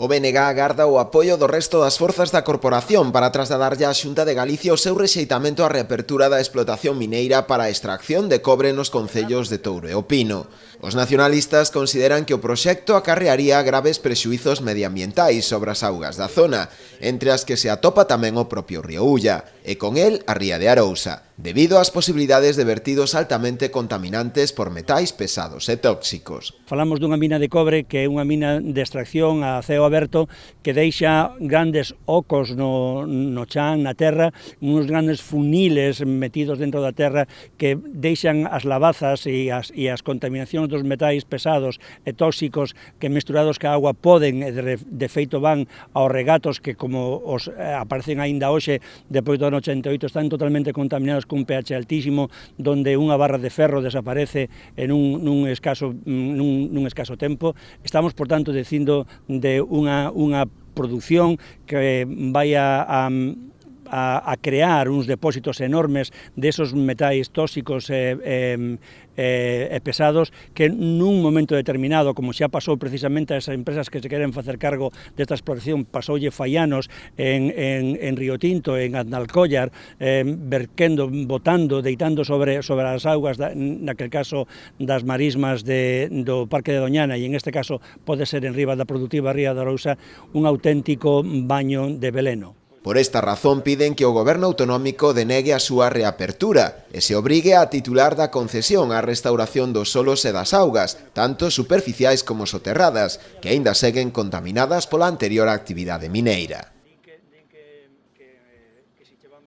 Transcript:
O BNG agarda o apoio do resto das forzas da corporación para trasladarlle á Xunta de Galicia o seu rexeitamento á reapertura da explotación mineira para a extracción de cobre nos concellos de Touro e O Pino. Os nacionalistas consideran que o proxecto acarrearía graves prexuizos medioambientais sobre as augas da zona, entre as que se atopa tamén o propio río Ulla, e con el a ría de Arousa, debido ás posibilidades de vertidos altamente contaminantes por metais pesados e tóxicos. Falamos dunha mina de cobre que é unha mina de extracción a ceo aberto que deixa grandes ocos no chan, na terra, uns grandes funiles metidos dentro da terra que deixan as lavazas e as contaminacións dos metais pesados e tóxicos que mesturados ca agua poden, de feito van aos regatos que como os aparecen aínda hoxe depois do ano 88 están totalmente contaminados cun pH altísimo donde unha barra de ferro desaparece en nun escaso tempo. Estamos, por tanto, dicindo de unha produción que vai a crear uns depósitos enormes desos metais tóxicos e pesados que nun momento determinado, como xa pasou precisamente a esas empresas que se queren facer cargo desta exploración, pasoulle Faianos en Río Tinto, en Aznalcóllar, verquendo, botando, deitando sobre as augas, naquel caso das marismas do Parque de Doñana, e en este caso pode ser en riba da produtiva ría de Arousa, un auténtico baño de veleno. Por esta razón piden que o Goberno autonómico denegue a súa reapertura e se obrigue a titular da concesión á restauración dos solos e das augas, tanto superficiais como soterradas, que aínda seguen contaminadas pola anterior actividade mineira.